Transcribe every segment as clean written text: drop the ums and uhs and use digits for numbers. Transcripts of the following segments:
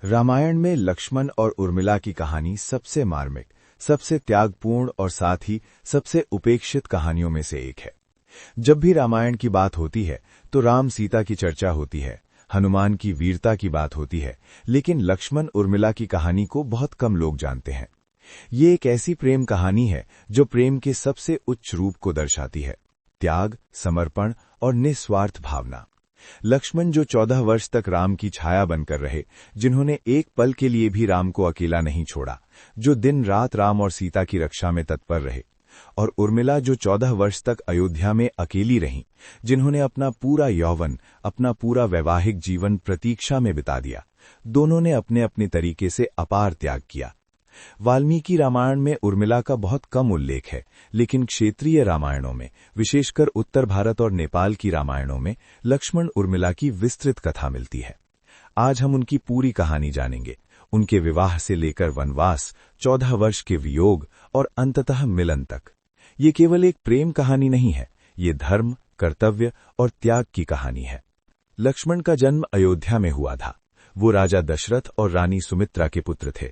रामायण में लक्ष्मण और उर्मिला की कहानी सबसे मार्मिक, सबसे त्यागपूर्ण और साथ ही सबसे उपेक्षित कहानियों में से एक है। जब भी रामायण की बात होती है तो राम सीता की चर्चा होती है, हनुमान की वीरता की बात होती है, लेकिन लक्ष्मण उर्मिला की कहानी को बहुत कम लोग जानते हैं। ये एक ऐसी प्रेम कहानी है जो प्रेम के सबसे उच्च रूप को दर्शाती है, त्याग, समर्पण और निस्वार्थ भावना। लक्ष्मण जो 14 वर्ष तक राम की छाया बनकर रहे, जिन्होंने एक पल के लिए भी राम को अकेला नहीं छोड़ा, जो दिन रात राम और सीता की रक्षा में तत्पर रहे, और उर्मिला जो 14 वर्ष तक अयोध्या में अकेली रहीं, जिन्होंने अपना पूरा यौवन, अपना पूरा वैवाहिक जीवन प्रतीक्षा में बिता दिया। दोनों ने अपने अपने तरीके से अपार त्याग किया। वाल्मीकि रामायण में उर्मिला का बहुत कम उल्लेख है, लेकिन क्षेत्रीय रामायणों में, विशेषकर उत्तर भारत और नेपाल की रामायणों में लक्ष्मण उर्मिला की विस्तृत कथा मिलती है। आज हम उनकी पूरी कहानी जानेंगे, उनके विवाह से लेकर वनवास, 14 वर्ष के वियोग और अंततः मिलन तक। ये केवल एक प्रेम कहानी नहीं है, ये धर्म, कर्तव्य और त्याग की कहानी है। लक्ष्मण का जन्म अयोध्या में हुआ था। वो राजा दशरथ और रानी सुमित्रा के पुत्र थे।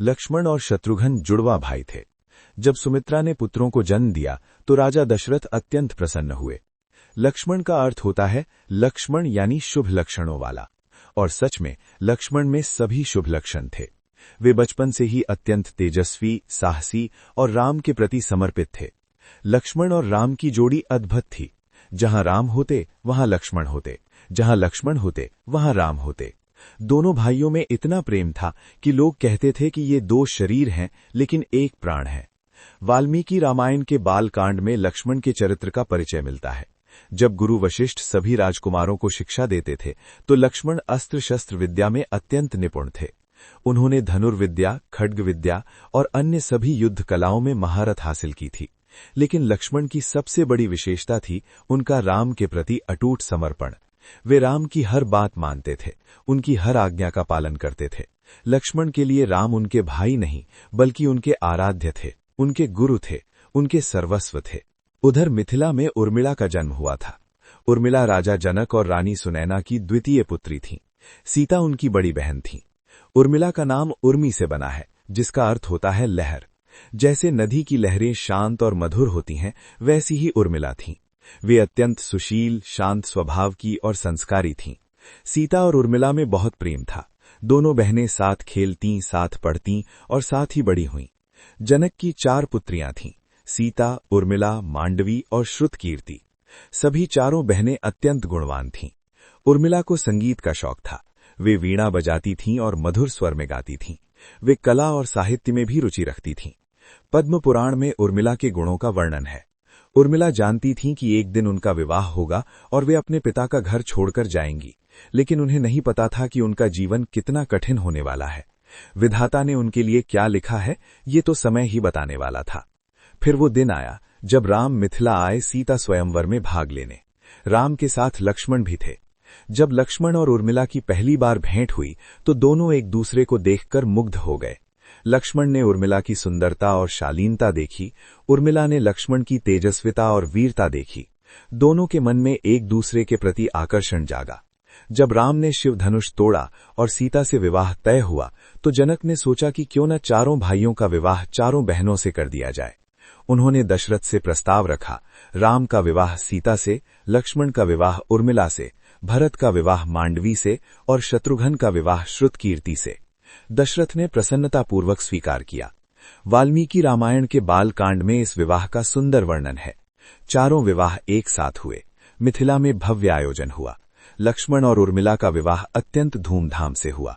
लक्ष्मण और शत्रुघ्न जुड़वा भाई थे। जब सुमित्रा ने पुत्रों को जन्म दिया तो राजा दशरथ अत्यंत प्रसन्न हुए। लक्ष्मण का अर्थ होता है लक्ष्मण यानी शुभ लक्षणों वाला, और सच में लक्ष्मण में सभी शुभ लक्षण थे। वे बचपन से ही अत्यंत तेजस्वी, साहसी और राम के प्रति समर्पित थे। लक्ष्मण और राम की जोड़ी अद्भुत थी। जहां राम होते वहां लक्ष्मण होते, जहां लक्ष्मण होते वहां राम होते। दोनों भाइयों में इतना प्रेम था कि लोग कहते थे कि ये दो शरीर हैं लेकिन एक प्राण है। वाल्मीकि रामायण के बालकांड में लक्ष्मण के चरित्र का परिचय मिलता है। जब गुरु वशिष्ठ सभी राजकुमारों को शिक्षा देते थे तो लक्ष्मण अस्त्र शस्त्र विद्या में अत्यंत निपुण थे। उन्होंने धनुर्विद्या, खड्ग विद्या और अन्य सभी युद्ध कलाओं में महारत हासिल की थी। लेकिन लक्ष्मण की सबसे बड़ी विशेषता थी उनका राम के प्रति अटूट समर्पण। वे राम की हर बात मानते थे, उनकी हर आज्ञा का पालन करते थे। लक्ष्मण के लिए राम उनके भाई नहीं बल्कि उनके आराध्य थे, उनके गुरु थे, उनके सर्वस्व थे। उधर मिथिला में उर्मिला का जन्म हुआ था। उर्मिला राजा जनक और रानी सुनैना की द्वितीय पुत्री थीं। सीता उनकी बड़ी बहन थीं। उर्मिला का नाम उर्मी से बना है, जिसका अर्थ होता है लहर। जैसे नदी की लहरें शांत और मधुर होती हैं, वैसी ही उर्मिला थीं। वे अत्यंत सुशील, शांत स्वभाव की और संस्कारी थीं। सीता और उर्मिला में बहुत प्रेम था। दोनों बहनें साथ खेलतीं, साथ पढ़तीं और साथ ही बड़ी हुईं। जनक की 4 पुत्रियां थीं, सीता, उर्मिला, मांडवी और श्रुतकीर्ति। सभी चारों बहनें अत्यंत गुणवान थीं। उर्मिला को संगीत का शौक था। वे वीणा बजाती थीं और मधुर स्वर में गाती थीं। वे कला और साहित्य में भी रुचि रखती थीं। पद्म पुराण में उर्मिला के गुणों का वर्णन है। उर्मिला जानती थीं कि एक दिन उनका विवाह होगा और वे अपने पिता का घर छोड़कर जाएंगी, लेकिन उन्हें नहीं पता था कि उनका जीवन कितना कठिन होने वाला है। विधाता ने उनके लिए क्या लिखा है, ये तो समय ही बताने वाला था। फिर वो दिन आया जब राम मिथिला आए सीता स्वयंवर में भाग लेने। राम के साथ लक्ष्मण भी थे। जब लक्ष्मण और उर्मिला की पहली बार भेंट हुई तो दोनों एक दूसरे को देखकर मुग्ध हो गए। लक्ष्मण ने उर्मिला की सुंदरता और शालीनता देखी, उर्मिला ने लक्ष्मण की तेजस्विता और वीरता देखी। दोनों के मन में एक दूसरे के प्रति आकर्षण जागा। जब राम ने शिव धनुष तोड़ा और सीता से विवाह तय हुआ तो जनक ने सोचा कि क्यों न चारों भाइयों का विवाह चारों बहनों से कर दिया जाए। उन्होंने दशरथ से प्रस्ताव रखा। राम का विवाह सीता से, लक्ष्मण का विवाह उर्मिला से, भरत का विवाह मांडवी से और शत्रुघ्न का विवाह श्रुतकीर्ति से। दशरथ ने प्रसन्नतापूर्वक स्वीकार किया। वाल्मीकि रामायण के बालकांड में इस विवाह का सुंदर वर्णन है। चारों विवाह एक साथ हुए। मिथिला में भव्य आयोजन हुआ। लक्ष्मण और उर्मिला का विवाह अत्यंत धूमधाम से हुआ।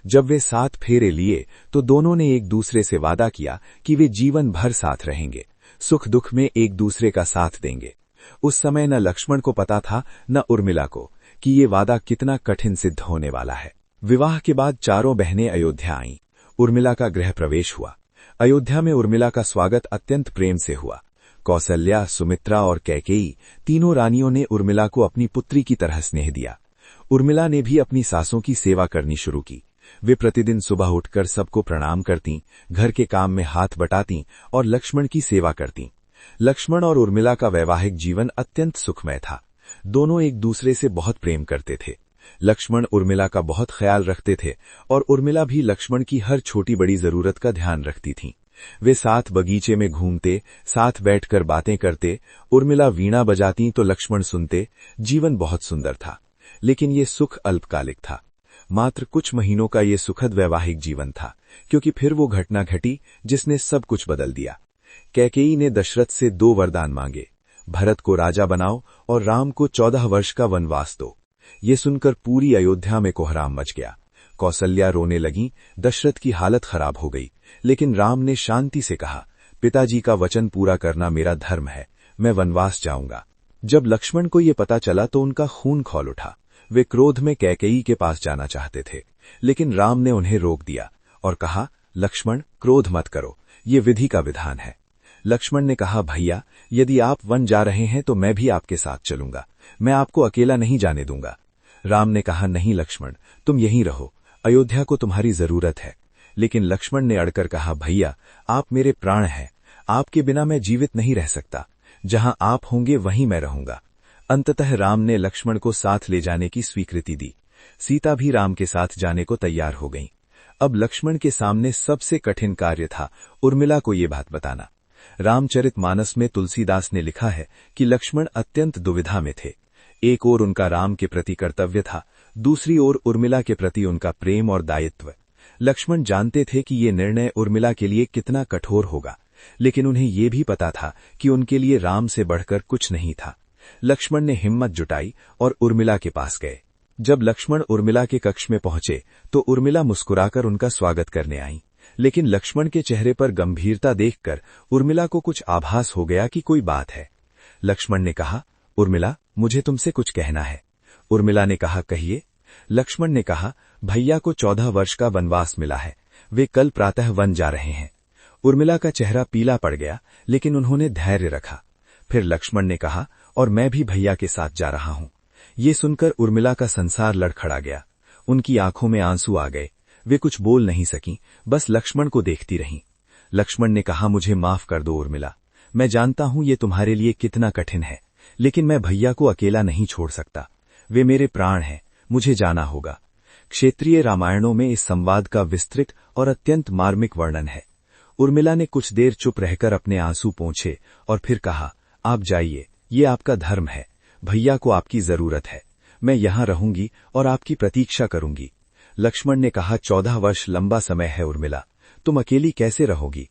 जब वे 7 फेरे लिए तो दोनों ने एक दूसरे से वादा किया कि वे जीवन भर साथ रहेंगे, सुख दुख में एक दूसरे का साथ देंगे। उस समय न लक्ष्मण को पता था न उर्मिला को कि ये वादा कितना कठिन सिद्ध होने वाला है। विवाह के बाद चारों बहनें अयोध्या आईं। उर्मिला का गृह प्रवेश हुआ। अयोध्या में उर्मिला का स्वागत अत्यंत प्रेम से हुआ। कौसल्या, सुमित्रा और कैकेयी तीनों रानियों ने उर्मिला को अपनी पुत्री की तरह स्नेह दिया। उर्मिला ने भी अपनी सासों की सेवा करनी शुरू की। वे प्रतिदिन सुबह उठकर सबको प्रणाम करतीं, घर के काम में हाथ बटातीं और लक्ष्मण की सेवा करतीं। लक्ष्मण और उर्मिला का वैवाहिक जीवन अत्यंत सुखमय था। दोनों एक दूसरे से बहुत प्रेम करते थे। लक्ष्मण उर्मिला का बहुत ख्याल रखते थे और उर्मिला भी लक्ष्मण की हर छोटी बड़ी जरूरत का ध्यान रखती थीं। वे साथ बगीचे में घूमते, साथ बैठकर बातें करते। उर्मिला वीणा बजाती तो लक्ष्मण सुनते। जीवन बहुत सुंदर था, लेकिन ये सुख अल्पकालिक था। मात्र कुछ महीनों का ये सुखद वैवाहिक जीवन था, क्योंकि फिर वो घटना घटी जिसने सब कुछ बदल दिया। कैकेयी ने दशरथ से 2 वरदान मांगे, भरत को राजा बनाओ और राम को 14 वर्ष का वनवास दो। ये सुनकर पूरी अयोध्या में कोहराम मच गया। कौसल्या रोने लगी, दशरथ की हालत खराब हो गई, लेकिन राम ने शांति से कहा, पिताजी का वचन पूरा करना मेरा धर्म है, मैं वनवास जाऊंगा। जब लक्ष्मण को ये पता चला तो उनका खून खौल उठा। वे क्रोध में कैकेयी के पास जाना चाहते थे, लेकिन राम ने उन्हें रोक दिया और कहा, लक्ष्मण, क्रोध मत करो, ये विधि का विधान है। लक्ष्मण ने कहा, भैया, यदि आप वन जा रहे हैं तो मैं भी आपके साथ चलूंगा, मैं आपको अकेला नहीं जाने दूंगा। राम ने कहा, नहीं लक्ष्मण, तुम यहीं रहो, अयोध्या को तुम्हारी जरूरत है। लेकिन लक्ष्मण ने अड़कर कहा, भैया, आप मेरे प्राण हैं, आपके बिना मैं जीवित नहीं रह सकता, जहां आप होंगे वहीं मैं रहूंगा। अंततः राम ने लक्ष्मण को साथ ले जाने की स्वीकृति दी। सीता भी राम के साथ जाने को तैयार हो गईं। अब लक्ष्मण के सामने सबसे कठिन कार्य था उर्मिला को ये बात बताना। रामचरितमानस में तुलसीदास ने लिखा है कि लक्ष्मण अत्यंत दुविधा में थे। एक ओर उनका राम के प्रति कर्तव्य था, दूसरी ओर उर्मिला के प्रति उनका प्रेम और दायित्व। लक्ष्मण जानते थे कि ये निर्णय उर्मिला के लिए कितना कठोर होगा, लेकिन उन्हें ये भी पता था कि उनके लिए राम से बढ़कर कुछ नहीं था। लक्ष्मण ने हिम्मत जुटाई और उर्मिला के पास गए। जब लक्ष्मण उर्मिला के कक्ष में पहुंचे तो उर्मिला मुस्कुराकर उनका स्वागत करने आई, लेकिन लक्ष्मण के चेहरे पर गंभीरता देखकर उर्मिला को कुछ आभास हो गया कि कोई बात है। लक्ष्मण ने कहा, उर्मिला, मुझे तुमसे कुछ कहना है। उर्मिला ने कहा, कहिए। लक्ष्मण ने कहा, भैया को 14 वर्ष का वनवास मिला है, वे कल प्रातः वन जा रहे हैं। उर्मिला का चेहरा पीला पड़ गया, लेकिन उन्होंने धैर्य रखा। फिर लक्ष्मण ने कहा, और मैं भी भैया के साथ जा रहा हूं। ये सुनकर उर्मिला का संसार लड़खड़ा गया। उनकी आंखों में आंसू आ गए। वे कुछ बोल नहीं सकीं, बस लक्ष्मण को देखती रहीं। लक्ष्मण ने कहा, मुझे माफ कर दो उर्मिला, मैं जानता हूं ये तुम्हारे लिए कितना कठिन है, लेकिन मैं भैया को अकेला नहीं छोड़ सकता। वे मेरे प्राण हैं, मुझे जाना होगा। क्षेत्रीय रामायणों में इस संवाद का विस्तृत और अत्यंत मार्मिक वर्णन है। उर्मिला ने कुछ देर चुप रहकर अपने आंसू पोंछे और फिर कहा, आप जाइए, ये आपका धर्म है, भैया को आपकी जरूरत है, मैं यहां रहूंगी और आपकी प्रतीक्षा करूंगी। लक्ष्मण ने कहा, 14 वर्ष लंबा समय है उर्मिला, तुम अकेली कैसे रहोगी?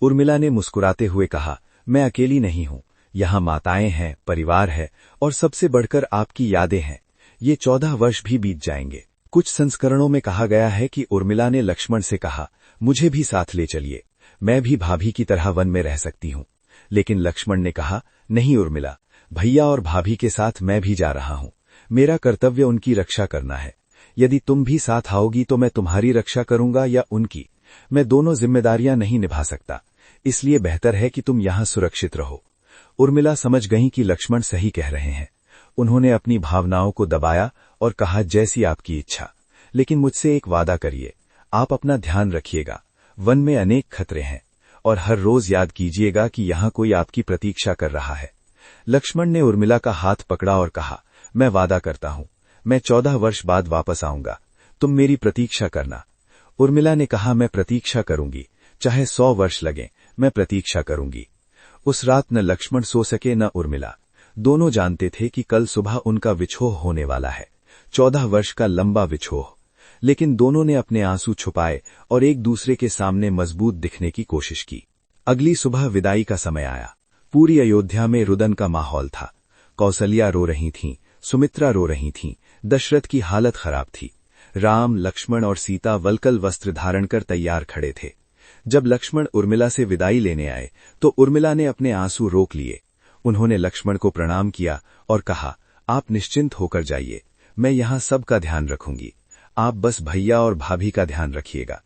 उर्मिला ने मुस्कुराते हुए कहा, मैं अकेली नहीं हूं, यहां माताएं हैं, परिवार है और सबसे बढ़कर आपकी यादें हैं। ये 14 वर्ष भी बीत जाएंगे। कुछ संस्करणों में कहा गया है कि उर्मिला ने लक्ष्मण से कहा, मुझे भी साथ ले चलिए, मैं भी भाभी की तरह वन में रह सकती हूं। लेकिन लक्ष्मण ने कहा, नहीं उर्मिला, भैया और भाभी के साथ मैं भी जा रहा हूं, मेरा कर्तव्य उनकी रक्षा करना है। यदि तुम भी साथ आओगी तो मैं तुम्हारी रक्षा करूंगा या उनकी, मैं दोनों जिम्मेदारियां नहीं निभा सकता, इसलिए बेहतर है कि तुम यहां सुरक्षित रहो। उर्मिला समझ गईं कि लक्ष्मण सही कह रहे हैं। उन्होंने अपनी भावनाओं को दबाया और कहा, जैसी आपकी इच्छा, लेकिन मुझसे एक वादा करिए, आप अपना ध्यान रखिएगा, वन में अनेक खतरे हैं और हर रोज याद कीजिएगा कि यहां कोई आपकी प्रतीक्षा कर रहा है। लक्ष्मण ने उर्मिला का हाथ पकड़ा और कहा, मैं वादा करता हूं, मैं 14 वर्ष बाद वापस आऊंगा, तुम मेरी प्रतीक्षा करना। उर्मिला ने कहा, मैं प्रतीक्षा करूंगी, चाहे 100 वर्ष लगे, मैं प्रतीक्षा करूंगी। उस रात न लक्ष्मण सो सके न उर्मिला। दोनों जानते थे कि कल सुबह उनका विछोह होने वाला है, 14 वर्ष का लंबा विछोह। लेकिन दोनों ने अपने आंसू छुपाए और एक दूसरे के सामने मजबूत दिखने की कोशिश की। अगली सुबह विदाई का समय आया। पूरी अयोध्या में रुदन का माहौल था। कौसल्या रो रही थीं, सुमित्रा रो रही थीं, दशरथ की हालत खराब थी। राम, लक्ष्मण और सीता वल्कल वस्त्र धारण कर तैयार खड़े थे। जब लक्ष्मण उर्मिला से विदाई लेने आए तो उर्मिला ने अपने आंसू रोक लिए। उन्होंने लक्ष्मण को प्रणाम किया और कहा, आप निश्चिंत होकर जाइए, मैं यहां सबका ध्यान रखूंगी, आप बस भैया और भाभी का ध्यान रखिएगा।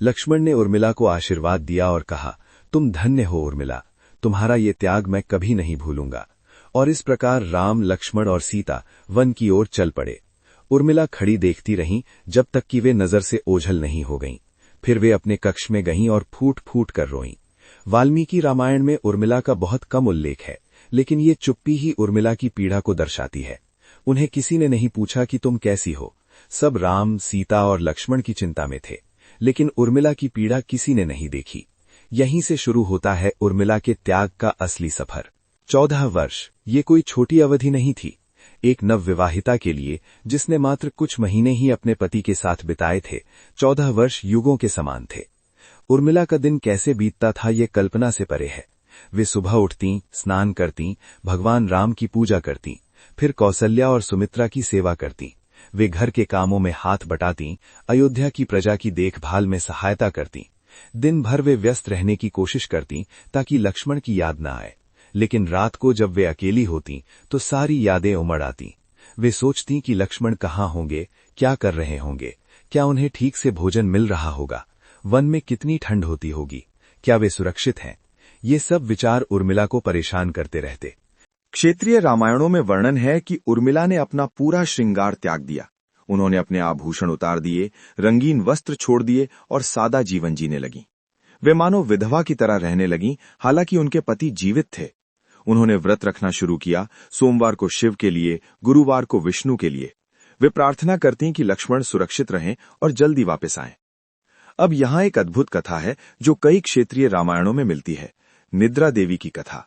लक्ष्मण ने उर्मिला को आशीर्वाद दिया और कहा, तुम धन्य हो उर्मिला, तुम्हारा ये त्याग मैं कभी नहीं भूलूंगा। और इस प्रकार राम, लक्ष्मण और सीता वन की ओर चल पड़े। उर्मिला खड़ी देखती रहीं जब तक कि वे नजर से ओझल नहीं हो गईं। फिर वे अपने कक्ष में गईं और फूट फूट कर रोईं। वाल्मीकि रामायण में उर्मिला का बहुत कम उल्लेख है, लेकिन ये चुप्पी ही उर्मिला की पीड़ा को दर्शाती है। उन्हें किसी ने नहीं पूछा कि तुम कैसी हो। सब राम, सीता और लक्ष्मण की चिंता में थे, लेकिन उर्मिला की पीड़ा किसी ने नहीं देखी। यहीं से शुरू होता है उर्मिला के त्याग का असली सफर। 14 वर्ष, ये कोई छोटी अवधि नहीं थी। एक नवविवाहिता के लिए, जिसने मात्र कुछ महीने ही अपने पति के साथ बिताए थे, 14 वर्ष युगों के समान थे। उर्मिला का दिन कैसे बीतता था ये कल्पना से परे है। वे सुबह उठती, स्नान करती, भगवान राम की पूजा करती, फिर कौसल्या और सुमित्रा की सेवा करती। वे घर के कामों में हाथ बटाती, अयोध्या की प्रजा की देखभाल में सहायता करती। दिन भर वे व्यस्त रहने की कोशिश करती ताकि लक्ष्मण की याद न आए, लेकिन रात को जब वे अकेली होती तो सारी यादें उमड़ आती। वे सोचती कि लक्ष्मण कहाँ होंगे, क्या कर रहे होंगे, क्या उन्हें ठीक से भोजन मिल रहा होगा, वन में कितनी ठंड होती होगी, क्या वे सुरक्षित हैं। ये सब विचार उर्मिला को परेशान करते रहते। क्षेत्रीय रामायणों में वर्णन है कि उर्मिला ने अपना पूरा श्रृंगार त्याग दिया। उन्होंने अपने आभूषण उतार दिए, रंगीन वस्त्र छोड़ दिए और सादा जीवन जीने लगीं। वे मानो विधवा की तरह रहने लगीं, हालांकि उनके पति जीवित थे। उन्होंने व्रत रखना शुरू किया, सोमवार को शिव के लिए, गुरुवार को विष्णु के लिए। वे प्रार्थना करती कि लक्ष्मण सुरक्षित रहें और जल्दी वापस आएं। अब यहां एक अद्भुत कथा है जो कई क्षेत्रीय रामायणों में मिलती है, निद्रा देवी की कथा।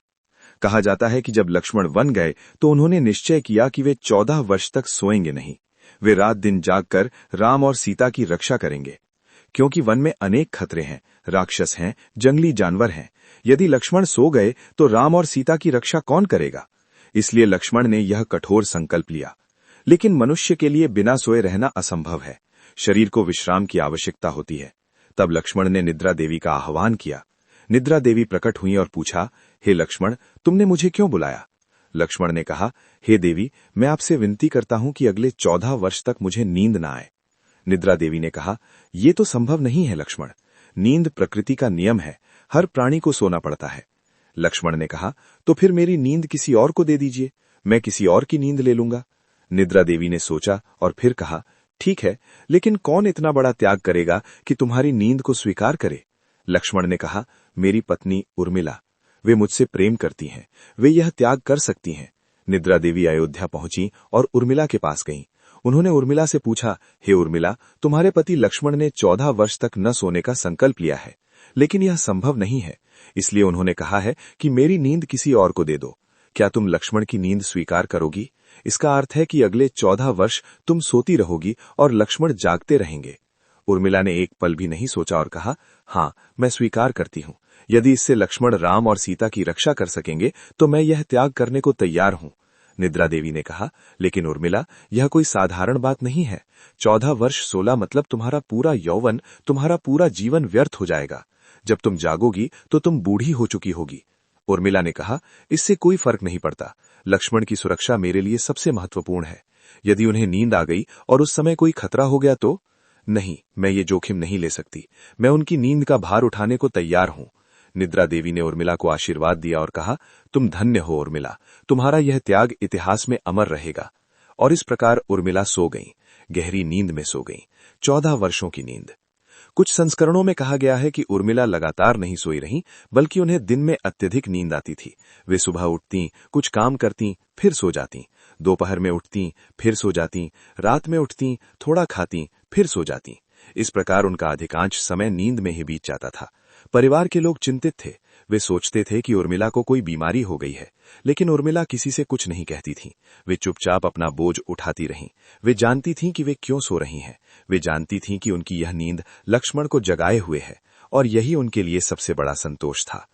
कहा जाता है कि जब लक्ष्मण वन गए तो उन्होंने निश्चय किया कि वे 14 वर्ष तक सोएंगे नहीं। वे रात दिन जागकर राम और सीता की रक्षा करेंगे, क्योंकि वन में अनेक खतरे हैं, राक्षस हैं, जंगली जानवर हैं। यदि लक्ष्मण सो गए तो राम और सीता की रक्षा कौन करेगा? इसलिए लक्ष्मण ने यह कठोर संकल्प लिया। लेकिन मनुष्य के लिए बिना सोए रहना असंभव है। शरीर को विश्राम की आवश्यकता होती है। तब लक्ष्मण ने निद्रा देवी का आह्वान किया। निद्रा देवी प्रकट हुई और पूछा, हे लक्ष्मण, तुमने मुझे क्यों बुलाया? लक्ष्मण ने कहा, हे देवी, मैं आपसे विनती करता हूं कि अगले 14 वर्ष तक मुझे नींद न आए। निद्रा देवी ने कहा, यह तो संभव नहीं है लक्ष्मण। नींद प्रकृति का नियम है, हर प्राणी को सोना पड़ता है। लक्ष्मण ने कहा, तो फिर मेरी नींद किसी और को दे दीजिए, मैं किसी और की नींद ले लूंगा। निद्रा देवी ने सोचा और फिर कहा, ठीक है, लेकिन कौन इतना बड़ा त्याग करेगा कि तुम्हारी नींद को स्वीकार करे? लक्ष्मण ने कहा, मेरी पत्नी उर्मिला, वे मुझसे प्रेम करती हैं, वे यह त्याग कर सकती हैं। निद्रा देवी अयोध्या पहुंची और उर्मिला के पास गईं। उन्होंने उर्मिला से पूछा, हे उर्मिला, तुम्हारे पति लक्ष्मण ने 14 वर्ष तक न सोने का संकल्प लिया है, लेकिन यह संभव नहीं है, इसलिए उन्होंने कहा है कि मेरी नींद किसी और को दे दो। क्या तुम लक्ष्मण की नींद स्वीकार करोगी? इसका अर्थ है कि अगले 14 वर्ष तुम सोती रहोगी और लक्ष्मण जागते रहेंगे। उर्मिला ने एक पल भी नहीं सोचा और कहा, हाँ, मैं स्वीकार करती हूं। यदि इससे लक्ष्मण राम और सीता की रक्षा कर सकेंगे तो मैं यह त्याग करने को तैयार हूं। निद्रा देवी ने कहा, लेकिन उर्मिला, यह कोई साधारण बात नहीं है। 14 वर्ष सोला मतलब तुम्हारा पूरा यौवन, तुम्हारा पूरा जीवन व्यर्थ हो जाएगा। जब तुम जागोगी तो तुम बूढ़ी हो चुकी होगी। उर्मिला ने कहा, इससे कोई फर्क नहीं पड़ता। लक्ष्मण की सुरक्षा मेरे लिए सबसे महत्वपूर्ण है। यदि उन्हें नींद आ गई और उस समय कोई खतरा हो गया तो? नहीं, मैं ये जोखिम नहीं ले सकती। मैं उनकी नींद का भार उठाने को तैयार हूं। निद्रा देवी ने उर्मिला को आशीर्वाद दिया और कहा, तुम धन्य हो उर्मिला, तुम्हारा यह त्याग इतिहास में अमर रहेगा। और इस प्रकार उर्मिला सो गईं, गहरी नींद में सो गईं, 14 वर्षों की नींद। कुछ संस्करणों में कहा गया है कि उर्मिला लगातार नहीं सोई रहीं, बल्कि उन्हें दिन में अत्यधिक नींद आती थी। वे सुबह उठतीं, कुछ काम करतीं, फिर सो जातीं, दोपहर में उठतीं, फिर सो जातीं, रात में उठतीं, थोड़ा खातीं, फिर सो जातीं। इस प्रकार उनका अधिकांश समय नींद में ही बीत जाता था। परिवार के लोग चिंतित थे। वे सोचते थे कि उर्मिला को कोई बीमारी हो गई है, लेकिन उर्मिला किसी से कुछ नहीं कहती थी। वे चुपचाप अपना बोझ उठाती रहीं। वे जानती थीं कि वे क्यों सो रही हैं। वे जानती थीं कि उनकी यह नींद लक्ष्मण को जगाए हुए है, और यही उनके लिए सबसे बड़ा संतोष था।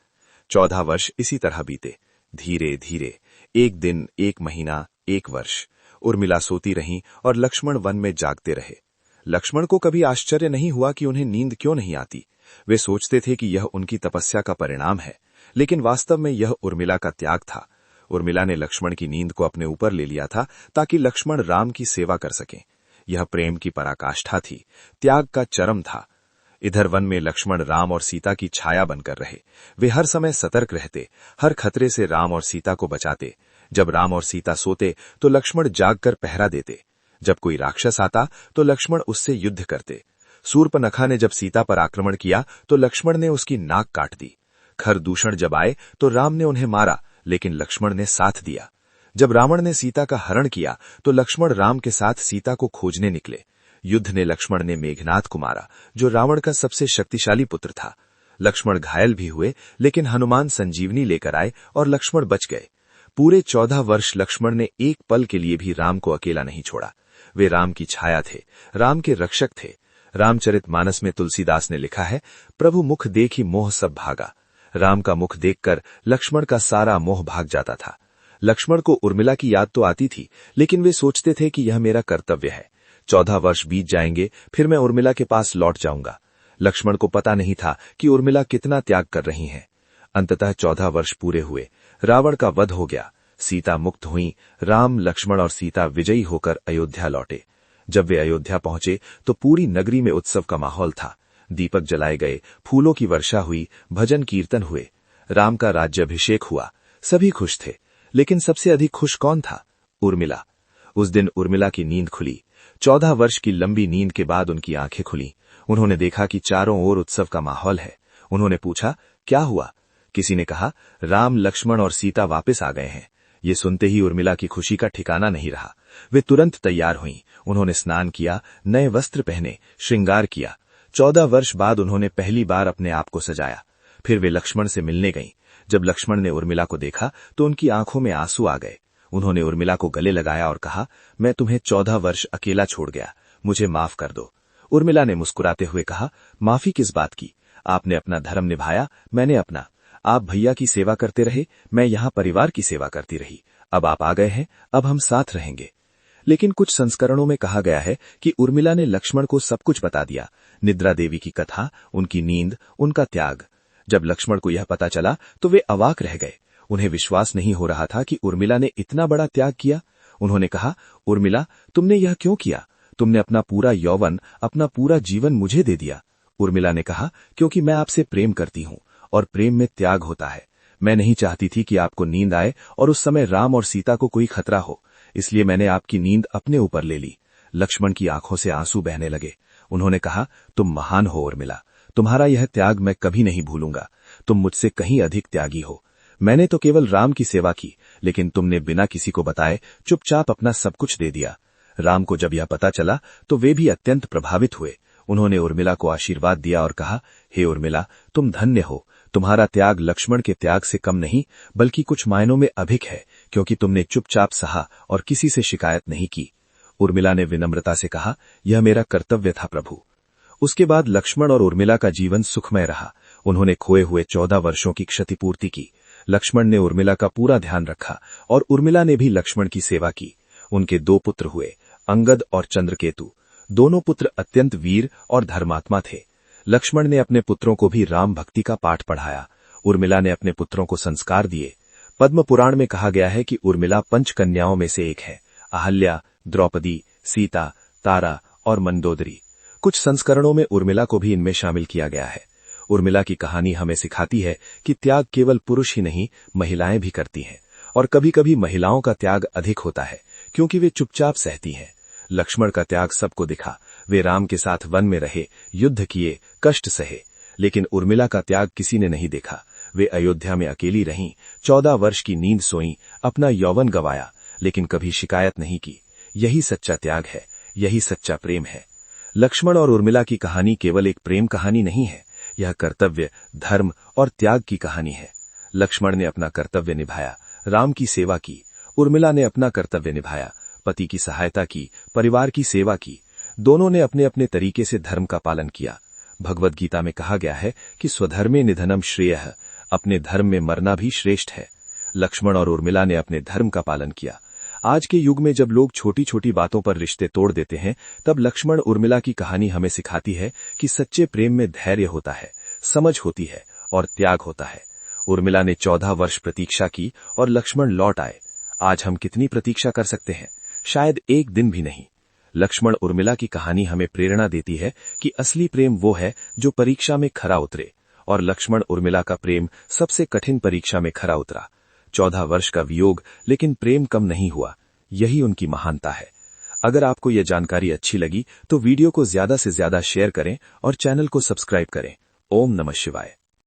14 वर्ष इसी तरह बीते, धीरे धीरे, एक दिन, एक महीना, एक वर्ष। उर्मिला सोती रहीं और लक्ष्मण वन में जागते रहे। लक्ष्मण को कभी आश्चर्य नहीं हुआ कि उन्हें नींद क्यों नहीं आती। वे सोचते थे कि यह उनकी तपस्या का परिणाम है, लेकिन वास्तव में यह उर्मिला का त्याग था। उर्मिला ने लक्ष्मण की नींद को अपने ऊपर ले लिया था ताकि लक्ष्मण राम की सेवा कर सकें। यह प्रेम की पराकाष्ठा थी, त्याग का चरम था। इधर वन में लक्ष्मण राम और सीता की छाया बनकर रहे। वे हर समय सतर्क रहते, हर खतरे से राम और सीता को बचाते। जब राम और सीता सोते तो लक्ष्मण जागकर पहरा देते। जब कोई राक्षस आता तो लक्ष्मण उससे युद्ध करते। शूर्पनखा ने जब सीता पर आक्रमण किया तो लक्ष्मण ने उसकी नाक काट दी। खरदूषण जब आए तो राम ने उन्हें मारा, लेकिन लक्ष्मण ने साथ दिया। जब रावण ने सीता का हरण किया तो लक्ष्मण राम के साथ सीता को खोजने निकले। युद्ध ने लक्ष्मण ने मेघनाद को मारा, जो रावण का सबसे शक्तिशाली पुत्र था। लक्ष्मण घायल भी हुए, लेकिन हनुमान संजीवनी लेकर आए और लक्ष्मण बच गए। पूरे 14 वर्ष लक्ष्मण ने एक पल के लिए भी राम को अकेला नहीं छोड़ा। वे राम की छाया थे, राम के रक्षक थे। रामचरितमानस में तुलसीदास ने लिखा है, प्रभु मुख देखी मोह सब भागा। राम का मुख देखकर लक्ष्मण का सारा मोह भाग जाता था। लक्ष्मण को उर्मिला की याद तो आती थी, लेकिन वे सोचते थे कि यह मेरा कर्तव्य है। 14 वर्ष बीत जाएंगे, फिर मैं उर्मिला के पास लौट जाऊंगा। लक्ष्मण को पता नहीं था कि उर्मिला कितना त्याग कर रही हैं। अंततः 14 वर्ष पूरे हुए, रावण का वध हो गया, सीता मुक्त हुई। राम, लक्ष्मण और सीता विजयी होकर अयोध्या लौटे। जब वे अयोध्या पहुंचे तो पूरी नगरी में उत्सव का माहौल था। दीपक जलाए गए, फूलों की वर्षा हुई, भजन कीर्तन हुए। राम का राज्याभिषेक हुआ, सभी खुश थे। लेकिन सबसे अधिक खुश कौन था? उर्मिला। उस दिन उर्मिला की नींद खुली। 14 वर्ष की लंबी नींद के बाद उनकी आंखें खुली। उन्होंने देखा कि चारों ओर उत्सव का माहौल है। उन्होंने पूछा, क्या हुआ? किसी ने कहा, राम, लक्ष्मण और सीता वापस आ गए हैं। ये सुनते ही उर्मिला की खुशी का ठिकाना नहीं रहा। वे तुरंत तैयार हुईं। उन्होंने स्नान किया, नए वस्त्र पहने, श्रृंगार किया। 14 वर्ष बाद उन्होंने पहली बार अपने आप को सजाया। फिर वे लक्ष्मण से मिलने गईं। जब लक्ष्मण ने उर्मिला को देखा तो उनकी आंखों में आंसू आ गए। उन्होंने उर्मिला को गले लगाया और कहा, मैं तुम्हें 14 वर्ष अकेला छोड़ गया, मुझे माफ कर दो। उर्मिला ने मुस्कुराते हुए कहा, माफी किस बात की? आपने अपना धर्म निभाया, मैंने अपना। आप भैया की सेवा करते रहे, मैं यहाँ परिवार की सेवा करती रही। अब आप आ गए हैं, अब हम साथ रहेंगे। लेकिन कुछ संस्करणों में कहा गया है कि उर्मिला ने लक्ष्मण को सब कुछ बता दिया, निद्रा देवी की कथा, उनकी नींद, उनका त्याग। जब लक्ष्मण को यह पता चला तो वे अवाक रह गए। उन्हें विश्वास नहीं हो रहा था कि उर्मिला ने इतना बड़ा त्याग किया। उन्होंने कहा, उर्मिला, तुमने यह क्यों किया? तुमने अपना पूरा यौवन, अपना पूरा जीवन मुझे दे दिया। उर्मिला ने कहा, क्योंकि मैं आपसे प्रेम करती हूँ और प्रेम में त्याग होता है। मैं नहीं चाहती थी कि आपको नींद आए और उस समय राम और सीता को कोई खतरा हो, इसलिए मैंने आपकी नींद अपने ऊपर ले ली। लक्ष्मण की आंखों से आंसू बहने लगे। उन्होंने कहा, तुम महान हो उर्मिला, तुम्हारा यह त्याग मैं कभी नहीं भूलूंगा। तुम मुझसे कहीं अधिक त्यागी हो। मैंने तो केवल राम की सेवा की, लेकिन तुमने बिना किसी को बताए चुपचाप अपना सब कुछ दे दिया। राम को जब यह पता चला तो वे भी अत्यंत प्रभावित हुए। उन्होंने उर्मिला को आशीर्वाद दिया और कहा, हे उर्मिला, तुम धन्य हो। तुम्हारा त्याग लक्ष्मण के त्याग से कम नहीं, बल्कि कुछ मायनों में अधिक है, क्योंकि तुमने चुपचाप सहा और किसी से शिकायत नहीं की। उर्मिला ने विनम्रता से कहा, यह मेरा कर्तव्य था प्रभु। उसके बाद लक्ष्मण और उर्मिला का जीवन सुखमय रहा। उन्होंने खोए हुए 14 वर्षों की क्षतिपूर्ति की। लक्ष्मण ने उर्मिला का पूरा ध्यान रखा और उर्मिला ने भी लक्ष्मण की सेवा की। उनके 2 पुत्र हुए, अंगद और चंद्रकेतु। दोनों पुत्र अत्यंत वीर और धर्मात्मा थे। लक्ष्मण ने अपने पुत्रों को भी राम भक्ति का पाठ पढ़ाया। उर्मिला ने अपने पुत्रों को संस्कार दिए। पद्म पुराण में कहा गया है कि उर्मिला 5 कन्याओं में से एक है, अहल्या, द्रौपदी, सीता, तारा और मंदोदरी। कुछ संस्करणों में उर्मिला को भी इनमें शामिल किया गया है। उर्मिला की कहानी हमें सिखाती है कि त्याग केवल पुरुष ही नहीं, महिलाएं भी करती हैं, और कभी कभी महिलाओं का त्याग अधिक होता है, क्योंकि वे चुपचाप सहती हैं। लक्ष्मण का त्याग सबको दिखा। वे राम के साथ वन में रहे, युद्ध किए, कष्ट सहे। लेकिन उर्मिला का त्याग किसी ने नहीं देखा। वे अयोध्या में अकेली रहीं, 14 वर्ष की नींद सोईं, अपना यौवन गंवाया, लेकिन कभी शिकायत नहीं की। यही सच्चा त्याग है, यही सच्चा प्रेम है। लक्ष्मण और उर्मिला की कहानी केवल एक प्रेम कहानी नहीं है, यह कर्तव्य, धर्म और त्याग की कहानी है। लक्ष्मण ने अपना कर्तव्य निभाया, राम की सेवा की। उर्मिला ने अपना कर्तव्य निभाया, पति की सहायता की, परिवार की सेवा की। दोनों ने अपने अपने तरीके से धर्म का पालन किया। भगवद गीता में कहा गया है कि स्वधर्मे निधनम श्रेयः, अपने धर्म में मरना भी श्रेष्ठ है। लक्ष्मण और उर्मिला ने अपने धर्म का पालन किया। आज के युग में जब लोग छोटी छोटी बातों पर रिश्ते तोड़ देते हैं, तब लक्ष्मण उर्मिला की कहानी हमें सिखाती है कि सच्चे प्रेम में धैर्य होता है, समझ होती है और त्याग होता है। उर्मिला ने 14 वर्ष प्रतीक्षा की और लक्ष्मण लौट आए। आज हम कितनी प्रतीक्षा कर सकते हैं? शायद एक दिन भी नहीं। लक्ष्मण उर्मिला की कहानी हमें प्रेरणा देती है कि असली प्रेम वो है जो परीक्षा में खरा उतरे, और लक्ष्मण उर्मिला का प्रेम सबसे कठिन परीक्षा में खरा उतरा। 14 वर्ष का वियोग, लेकिन प्रेम कम नहीं हुआ। यही उनकी महानता है। अगर आपको यह जानकारी अच्छी लगी तो वीडियो को ज्यादा से ज्यादा शेयर करें और चैनल को सब्सक्राइब करें। ओम नमः शिवाय।